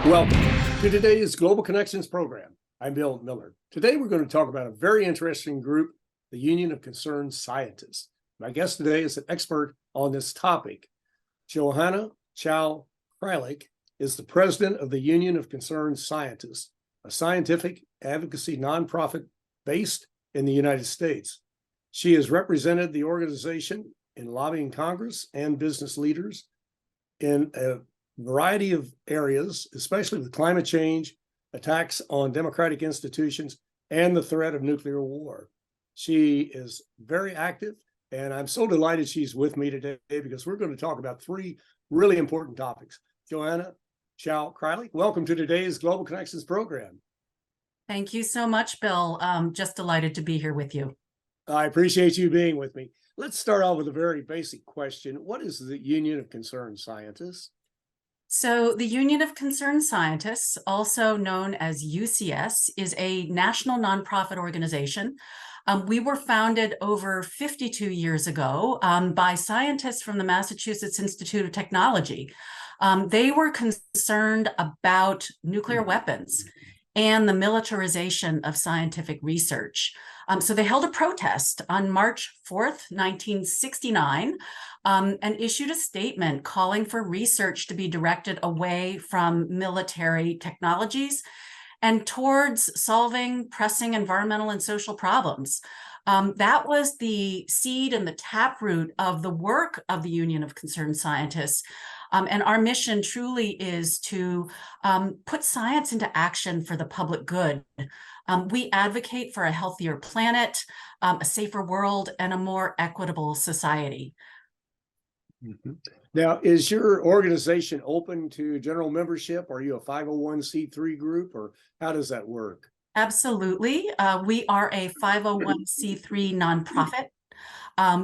Welcome to today's Global Connections program. I'm Bill Miller. Today we're going to talk about a very interesting group, the Union of Concerned Scientists. My guest today is an expert on this topic. Johanna Chao Kreilick is the president of the Union of Concerned Scientists, a scientific advocacy nonprofit based in the United States. She has represented the organization in lobbying Congress and business leaders in a variety of areas, especially with climate change, attacks on democratic institutions, and the threat of nuclear war. She is very active, and I'm so delighted she's with me today because we're going to talk about three really important topics. Johanna Chao Kreilick, welcome to today's Global Connections program. Thank you so much, Bill. Just delighted to be here with you. I appreciate you being with me. Let's start off with a very basic question. What is the Union of Concerned Scientists? So the Union of Concerned Scientists, also known as UCS, is a national nonprofit organization. We were founded over 52 years ago by scientists from the Massachusetts Institute of Technology. They were concerned about nuclear weapons and the militarization of scientific research. So they held a protest on March 4th, 1969, and issued a statement calling for research to be directed away from military technologies and towards solving pressing environmental and social problems. That was the seed and the taproot of the work of the Union of Concerned Scientists. And our mission truly is to put science into action for the public good. We advocate for a healthier planet, a safer world, and a more equitable society. Mm-hmm. Now, is your organization open to general membership? Are you a 501c3 group, or how does that work? Absolutely. We are a 501c3 nonprofit.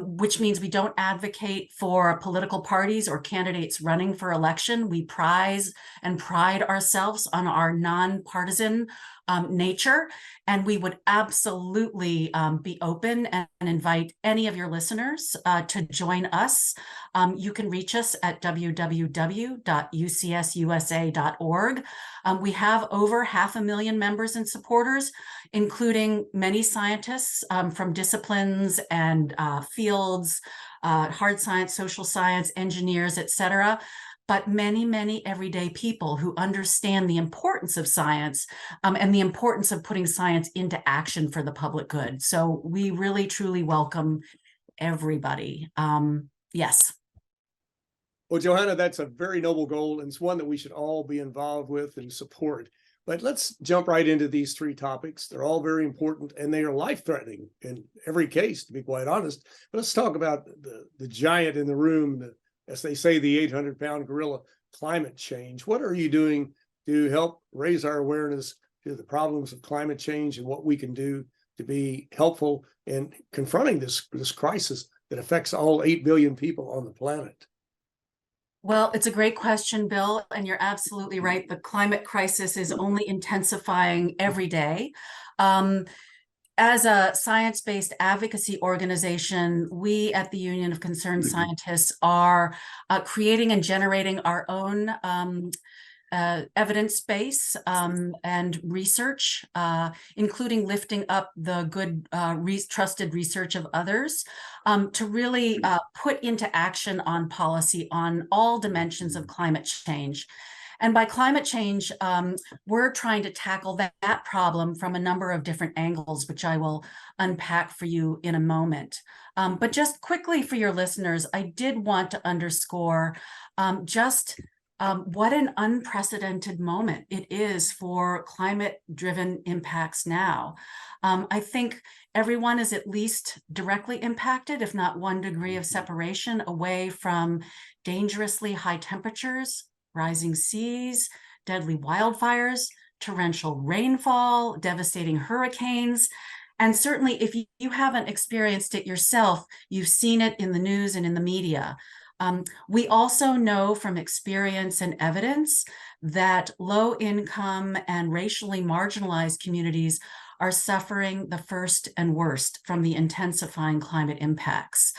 Which means we don't advocate for political parties or candidates running for election. We prize and pride ourselves on our nonpartisan nature, and we would absolutely be open and invite any of your listeners to join us. You can reach us at www.ucsusa.org. We have over 500,000 members and supporters, including many scientists from disciplines and fields, hard science, social science, engineers, etc., but many, many everyday people who understand the importance of science and the importance of putting science into action for the public good. So we really, truly welcome everybody. Yes. Well, Johanna, that's a very noble goal, and it's one that we should all be involved with and support. But let's jump right into these three topics. They're all very important, and they are life-threatening in every case, to be quite honest. But let's talk about the giant in the room, as they say, the 800-pound gorilla, climate change. What are you doing to help raise our awareness to the problems of climate change and what we can do to be helpful in confronting this crisis that affects all 8 billion people on the planet? Well, it's a great question, Bill, and you're absolutely right. The climate crisis is only intensifying every day. As a science-based advocacy organization, we at the Union of Concerned Scientists are creating and generating our own evidence base and research, including lifting up the good, trusted research of others to really put into action on policy on all dimensions of climate change. And by climate change, we're trying to tackle that problem from a number of different angles, which I will unpack for you in a moment. But just quickly for your listeners, I did want to underscore what an unprecedented moment it is for climate-driven impacts now. I think everyone is at least directly impacted, if not 1 degree of separation away from dangerously high temperatures, rising seas, deadly wildfires, torrential rainfall, devastating hurricanes. And certainly if you haven't experienced it yourself, you've seen it in the news and in the media. We also know from experience and evidence that low-income and racially marginalized communities are suffering the first and worst from the intensifying climate impacts.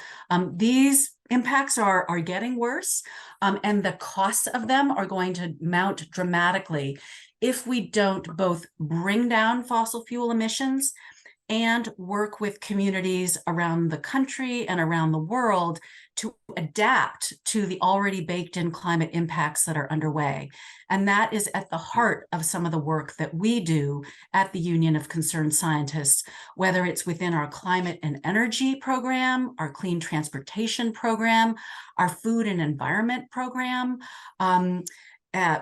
These impacts are getting worse, and the costs of them are going to mount dramatically if we don't both bring down fossil fuel emissions and work with communities around the country and around the world to adapt to the already baked in climate impacts that are underway. And that is at the heart of some of the work that we do at the Union of Concerned Scientists, whether it's within our climate and energy program, our clean transportation program, our food and environment program,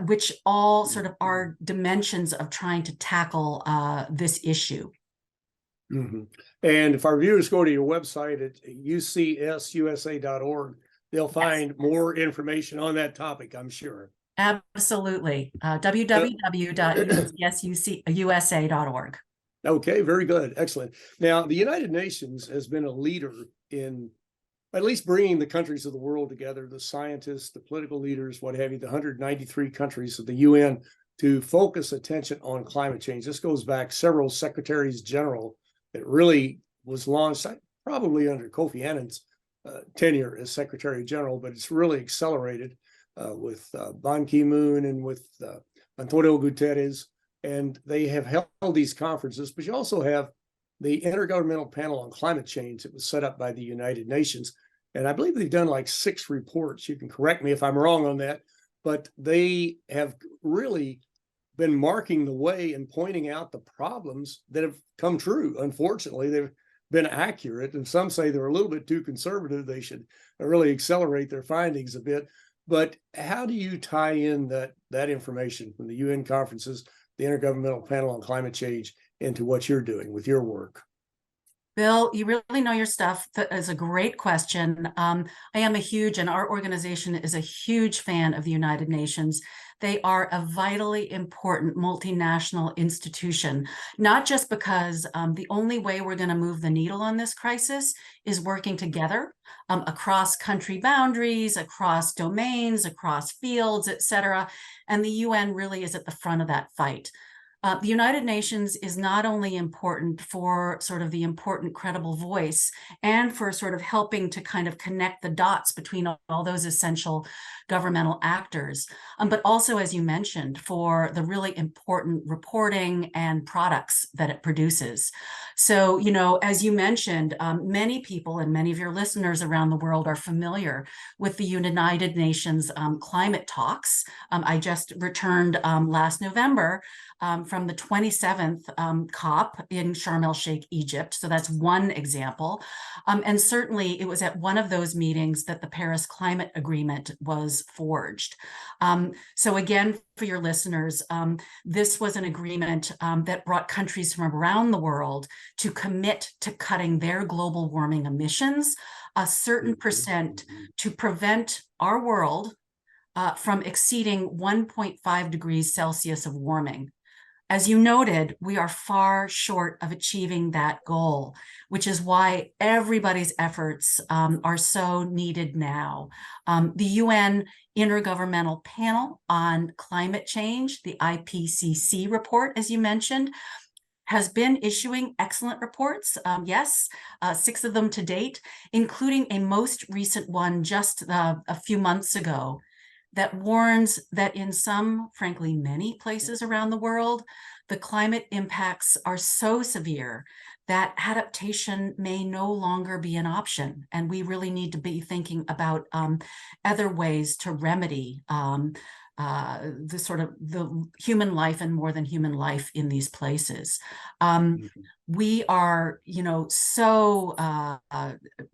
which all sort of are dimensions of trying to tackle this issue. Mm-hmm. And if our viewers go to your website at ucsusa.org, they'll find more information on that topic, I'm sure. Absolutely. www.ucsusa.org. Okay, very good. Excellent. Now, the United Nations has been a leader in at least bringing the countries of the world together, the scientists, the political leaders, what have you, the 193 countries of the UN, to focus attention on climate change. This goes back several secretaries general. It really was launched probably under Kofi Annan's tenure as Secretary General, but it's really accelerated with Ban Ki-moon and with Antonio Guterres. And they have held these conferences, but you also have the Intergovernmental Panel on Climate Change that was set up by the United Nations. And I believe they've done like 6 reports. You can correct me if I'm wrong on that, but they have really been marking the way and pointing out the problems that have come true. Unfortunately, they've been accurate, and some say they're a little bit too conservative. They should really accelerate their findings a bit. But how do you tie in that information from the UN conferences, the Intergovernmental Panel on Climate Change, into what you're doing with your work? Bill, you really know your stuff. That is a great question. I am and our organization is a huge fan of the United Nations. They are a vitally important multinational institution, not just because the only way we're going to move the needle on this crisis is working together across country boundaries, across domains, across fields, et cetera. And the UN really is at the front of that fight. The United Nations is not only important for sort of the important credible voice and for sort of helping to kind of connect the dots between all those essential governmental actors, but also, as you mentioned, for the really important reporting and products that it produces. So, you know, as you mentioned, many people and many of your listeners around the world are familiar with the United Nations climate talks. I just returned last November from the 27th COP in Sharm el-Sheikh, Egypt. So that's one example. And certainly it was at one of those meetings that the Paris Climate Agreement was forged. So again, for your listeners, this was an agreement that brought countries from around the world to commit to cutting their global warming emissions a certain percent to prevent our world from exceeding 1.5 degrees Celsius of warming. As you noted, we are far short of achieving that goal, which is why everybody's efforts are so needed now. The UN Intergovernmental Panel on Climate Change, the IPCC report, as you mentioned, has been issuing excellent reports, 6 of them to date, including a most recent one just a few months ago, that warns that in some, frankly, many places around the world, the climate impacts are so severe that adaptation may no longer be an option. And we really need to be thinking about other ways to remedy the sort of the human life and more than human life in these places. We are, you know, so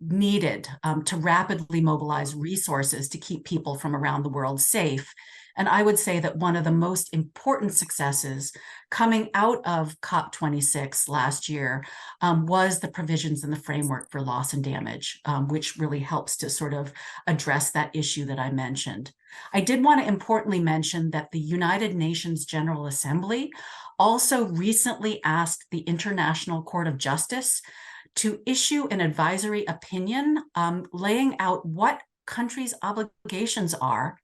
needed to rapidly mobilize resources to keep people from around the world safe. And I would say that one of the most important successes coming out of COP26 last year was the provisions in the framework for loss and damage, which really helps to sort of address that issue that I mentioned. I did want to importantly mention that the United Nations General Assembly also recently asked the International Court of Justice to issue an advisory opinion laying out what countries' obligations are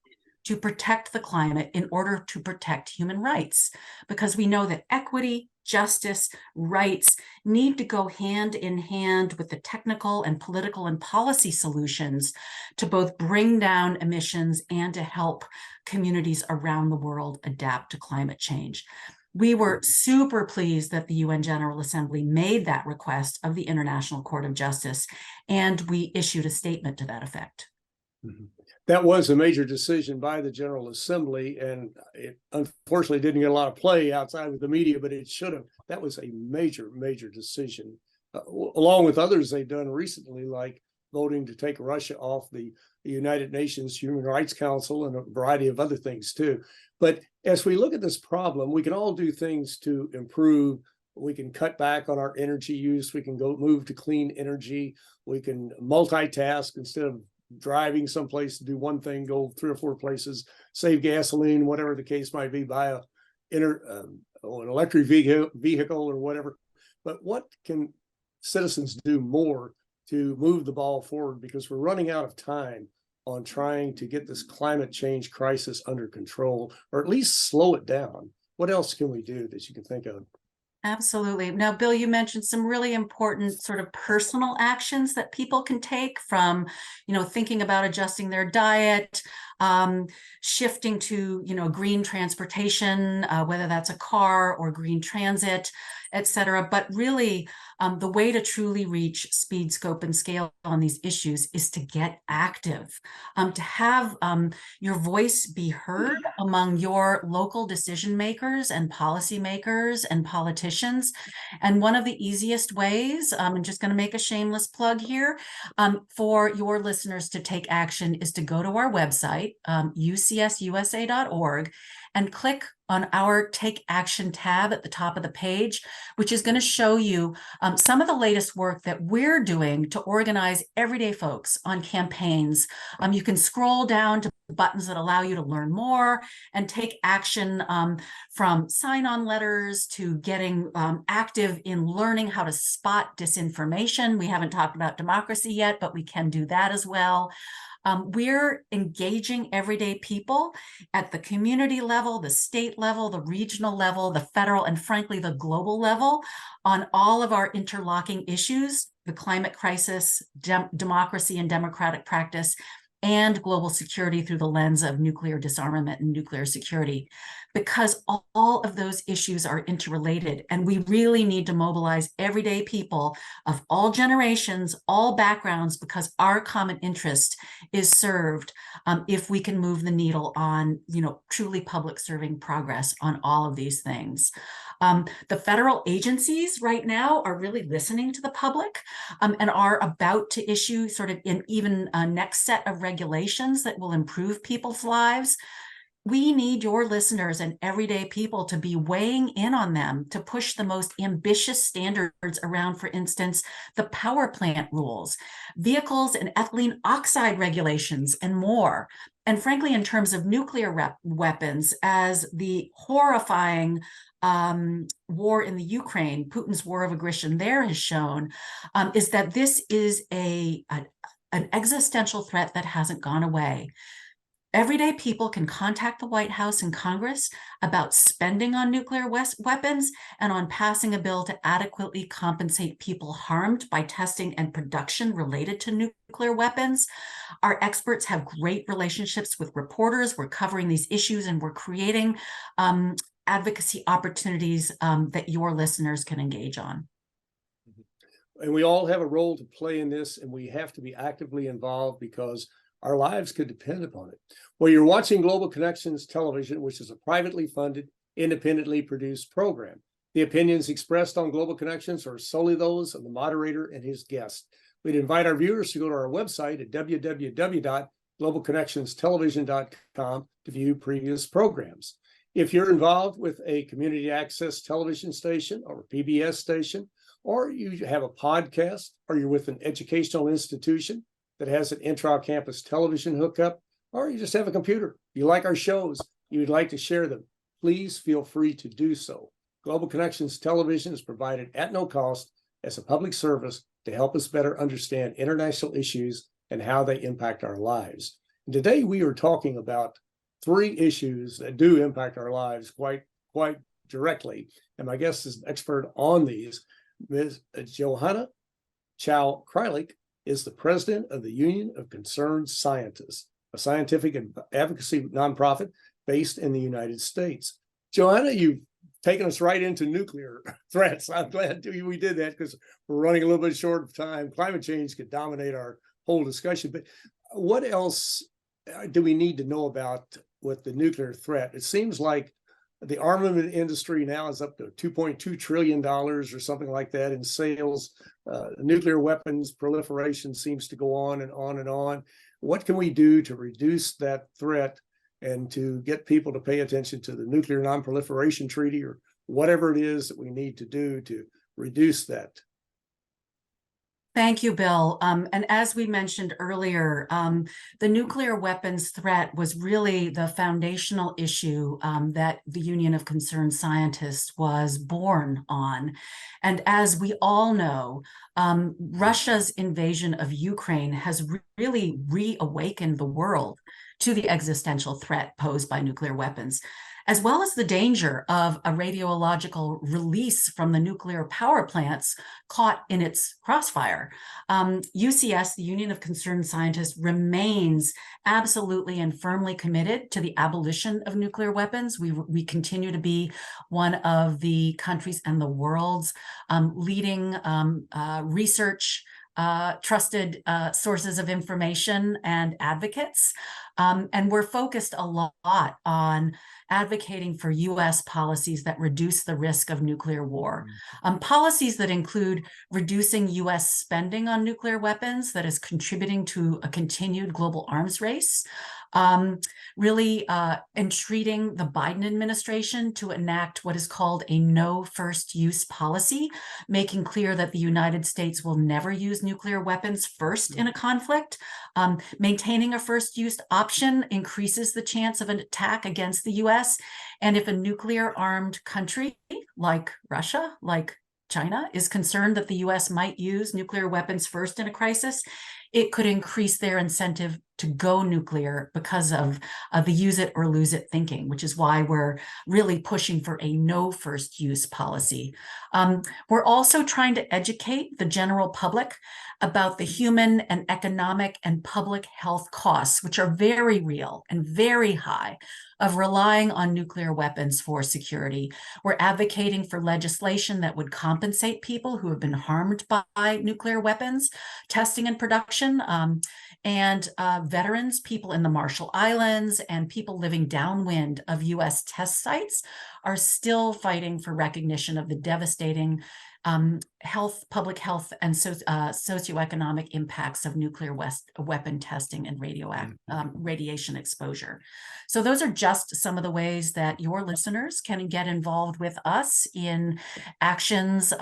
to protect the climate in order to protect human rights, because we know that equity, justice, rights need to go hand in hand with the technical and political and policy solutions to both bring down emissions and to help communities around the world adapt to climate change. We were super pleased that the UN General Assembly made that request of the International Court of Justice, and we issued a statement to that effect. Mhm. That was a major decision by the General Assembly, and it unfortunately didn't get a lot of play outside of the media, but it should have. That was a major, major decision, along with others they've done recently, like voting to take Russia off the United Nations Human Rights Council and a variety of other things too. But as we look at this problem, we can all do things to improve. We can cut back on our energy use. We can go move to clean energy. We can multitask instead of driving someplace to do one thing, go 3 or 4 places, save gasoline, whatever the case might be, buy an electric vehicle or whatever. But what can citizens do more to move the ball forward? Because we're running out of time on trying to get this climate change crisis under control, or at least slow it down. What else can we do that you can think of? Absolutely. Now, Bill, you mentioned some really important sort of personal actions that people can take, from, thinking about adjusting their diet, shifting to, green transportation, whether that's a car or green transit, et cetera. But really, the way to truly reach speed, scope, and scale on these issues is to get active, to have your voice be heard among your local decision makers and policymakers and politicians. And one of the easiest ways, I'm just going to make a shameless plug here, for your listeners to take action is to go to our website, ucsusa.org, and click on our Take Action tab at the top of the page, which is going to show you some of the latest work that we're doing to organize everyday folks on campaigns. You can scroll down to buttons that allow you to learn more and take action, from sign-on letters to getting active in learning how to spot disinformation. We haven't talked about democracy yet, but we can do that as well. We're engaging everyday people at the community level, the state level, the regional level, the federal, and frankly, the global level on all of our interlocking issues: the climate crisis, democracy and democratic practice, and global security through the lens of nuclear disarmament and nuclear security, because all of those issues are interrelated. And we really need to mobilize everyday people of all generations, all backgrounds, because our common interest is served if we can move the needle on, truly public serving progress on all of these things. The federal agencies right now are really listening to the public, and are about to issue sort of an even next set of regulations that will improve people's lives. We need your listeners and everyday people to be weighing in on them to push the most ambitious standards around, for instance, the power plant rules, vehicles and ethylene oxide regulations, and more. And frankly, in terms of nuclear weapons, as the horrifying war in the Ukraine, Putin's war of aggression there has shown, is that this is an existential threat that hasn't gone away. Everyday people can contact the White House and Congress about spending on nuclear weapons and on passing a bill to adequately compensate people harmed by testing and production related to nuclear weapons. Our experts have great relationships with reporters. We're covering these issues, and we're creating advocacy opportunities that your listeners can engage on. And we all have a role to play in this, and we have to be actively involved because our lives could depend upon it. Well, you're watching Global Connections Television, which is a privately funded, independently produced program. The opinions expressed on Global Connections are solely those of the moderator and his guest. We'd invite our viewers to go to our website at www.globalconnectionstelevision.com to view previous programs. If you're involved with a community access television station or a PBS station, or you have a podcast, or you're with an educational institution that has an intra-campus television hookup, or you just have a computer, you like our shows, you would like to share them, please feel free to do so. Global Connections Television is provided at no cost as a public service to help us better understand international issues and how they impact our lives. And today we are talking about three issues that do impact our lives quite directly. And my guest is an expert on these. Ms. Johanna Chao Kreilick is the president of the Union of Concerned Scientists, a scientific and advocacy nonprofit based in the United States. Johanna, you've taken us right into nuclear threats. I'm glad we did that because we're running a little bit short of time. Climate change could dominate our whole discussion, but what else do we need to know about with the nuclear threat? It seems like the armament industry now is up to $2.2 trillion or something like that in sales. Nuclear weapons proliferation seems to go on and on and on. What can we do to reduce that threat and to get people to pay attention to the Nuclear Non-Proliferation Treaty or whatever it is that we need to do to reduce that? Thank you, Bill. And as we mentioned earlier, the nuclear weapons threat was really the foundational issue that the Union of Concerned Scientists was born on. And as we all know, Russia's invasion of Ukraine has really reawakened the world to the existential threat posed by nuclear weapons, as well as the danger of a radiological release from the nuclear power plants caught in its crossfire. UCS, the Union of Concerned Scientists, remains absolutely and firmly committed to the abolition of nuclear weapons. We continue to be one of the countries and the world's leading research trusted sources of information and advocates. And we're focused a lot on advocating for U.S. policies that reduce the risk of nuclear war. Policies that include reducing U.S. spending on nuclear weapons that is contributing to a continued global arms race, really entreating the Biden administration to enact what is called a no first use policy, making clear that the United States will never use nuclear weapons first in a conflict. Maintaining a first use option increases the chance of an attack against the US. And if a nuclear armed country like Russia, like China, is concerned that the US might use nuclear weapons first in a crisis, it could increase their incentive to go nuclear because of the use it or lose it thinking, which is why we're really pushing for a no first use policy. We're also trying to educate the general public about the human and economic and public health costs, which are very real and very high, of relying on nuclear weapons for security. We're advocating for legislation that would compensate people who have been harmed by nuclear weapons, testing and production, and veterans, people in the Marshall Islands, and people living downwind of U.S. test sites are still fighting for recognition of the devastating public health, and socioeconomic impacts of nuclear weapon testing and radiation exposure. So those are just some of the ways that your listeners can get involved with us in actions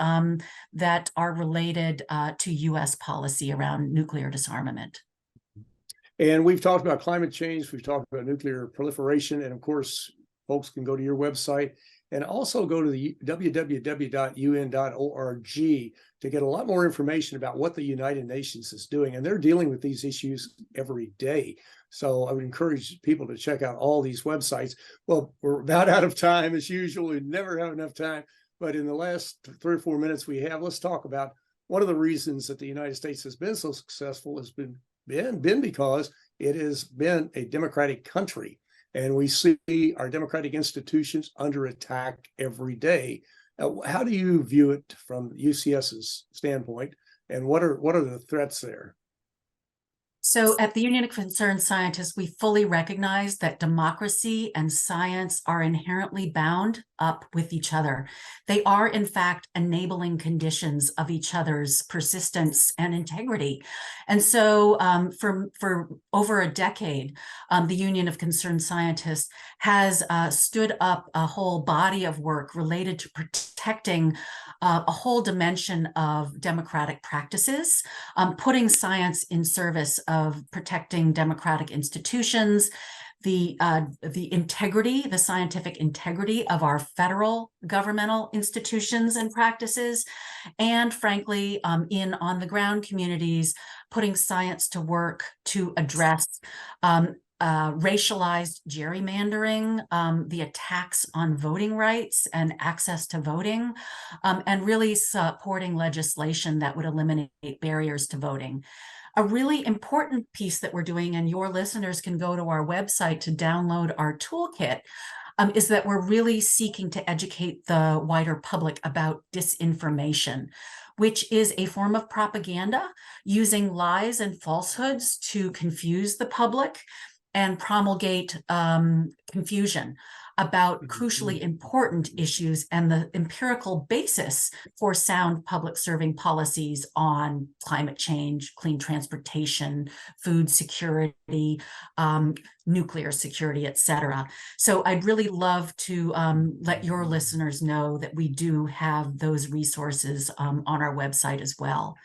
that are related to U.S. policy around nuclear disarmament. And we've talked about climate change, we've talked about nuclear proliferation, and of course, folks can go to your website and also go to the www.un.org to get a lot more information about what the United Nations is doing. And they're dealing with these issues every day. So I would encourage people to check out all these websites. Well, we're about out of time as usual. We never have enough time. But in the last 3 or 4 minutes we have, let's talk about one of the reasons that the United States has been so successful has been because it has been a democratic country. And we see our democratic institutions under attack every day. How do you view it from UCS's standpoint? And what are the threats there? So at the Union of Concerned Scientists, we fully recognize that democracy and science are inherently bound up with each other. They are, in fact, enabling conditions of each other's persistence and integrity. And so for over a decade, the Union of Concerned Scientists has stood up a whole body of work related to protecting a whole dimension of democratic practices, putting science in service of protecting democratic institutions, the integrity, the scientific integrity of our federal governmental institutions and practices, and frankly, in on-the-ground communities, putting science to work to address racialized gerrymandering, the attacks on voting rights and access to voting, and really supporting legislation that would eliminate barriers to voting. A really important piece that we're doing, and your listeners can go to our website to download our toolkit, is that we're really seeking to educate the wider public about disinformation, which is a form of propaganda using lies and falsehoods to confuse the public and promulgate confusion about crucially important issues and the empirical basis for sound public serving policies on climate change, clean transportation, food security, nuclear security, et cetera. So I'd really love to let your listeners know that we do have those resources on our website as well.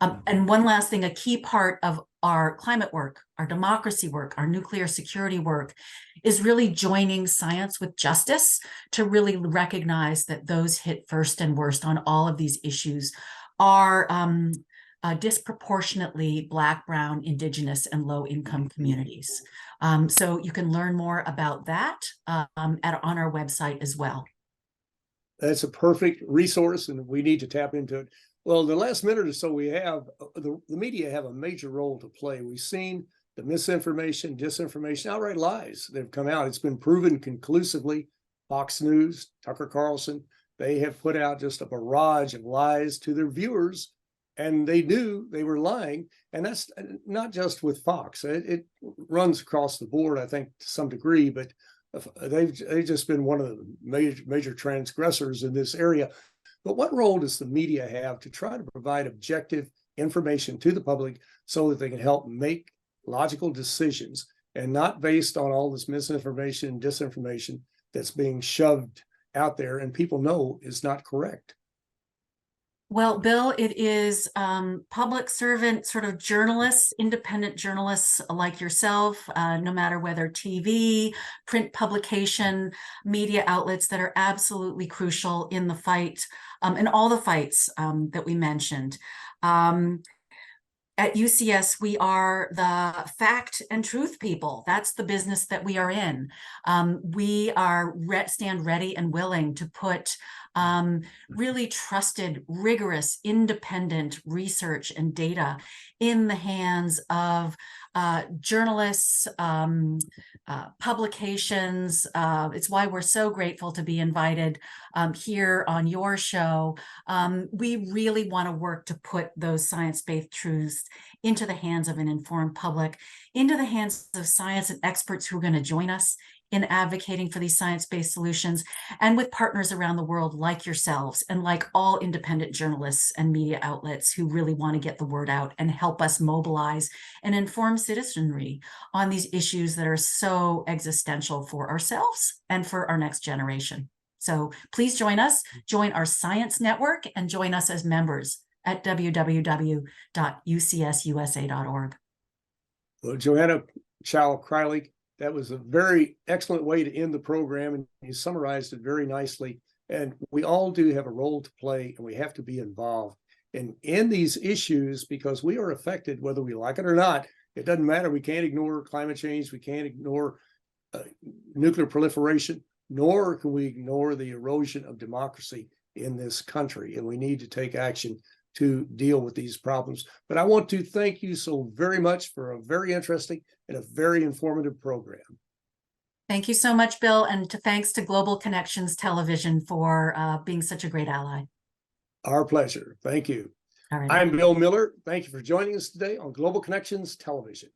And one last thing, a key part of our climate work, our democracy work, our nuclear security work is really joining science with justice to really recognize that those hit first and worst on all of these issues are disproportionately Black, Brown, Indigenous, and low-income communities. So you can learn more about that on our website as well. That's a perfect resource, and we need to tap into it. Well, the last minute or so we have, the media have a major role to play. We've seen the misinformation, disinformation, outright lies that have come out. It's been proven conclusively. Fox News, Tucker Carlson, they have put out just a barrage of lies to their viewers, and they knew they were lying. And that's not just with Fox. It runs across the board, I think, to some degree, but they've just been one of the major transgressors in this area. But what role does the media have to try to provide objective information to the public so that they can help make logical decisions and not based on all this misinformation and disinformation that's being shoved out there and people know is not correct? Well, Bill, it is public servant sort of journalists, independent journalists like yourself, no matter whether TV, print publication, media outlets that are absolutely crucial in the fight, in all the fights that we mentioned. At UCS, we are the fact and truth people. That's the business that we are in. We stand ready and willing to put really trusted, rigorous, independent research and data in the hands of journalists, publications. It's why we're so grateful to be invited here on your show. We really want to work to put those science-based truths into the hands of an informed public, into the hands of science and experts who are going to join us in advocating for these science-based solutions, and with partners around the world like yourselves and like all independent journalists and media outlets who really want to get the word out and help us mobilize and inform citizenry on these issues that are so existential for ourselves and for our next generation. So please join us, join our science network, and join us as members at www.ucsusa.org. Well, Johanna Chao Kreilick, that was a very excellent way to end the program, and you summarized it very nicely. And we all do have a role to play, and we have to be involved in these issues because we are affected whether we like it or not. It doesn't matter. We can't ignore climate change. We can't ignore nuclear proliferation, nor can we ignore the erosion of democracy in this country. And we need to take action to deal with these problems. But I want to thank you so very much for a very interesting and a very informative program. Thank you so much, Bill, and thanks to Global Connections Television for being such a great ally. Our pleasure. Thank you. All right. I'm Bill Miller. Thank you for joining us today on Global Connections Television.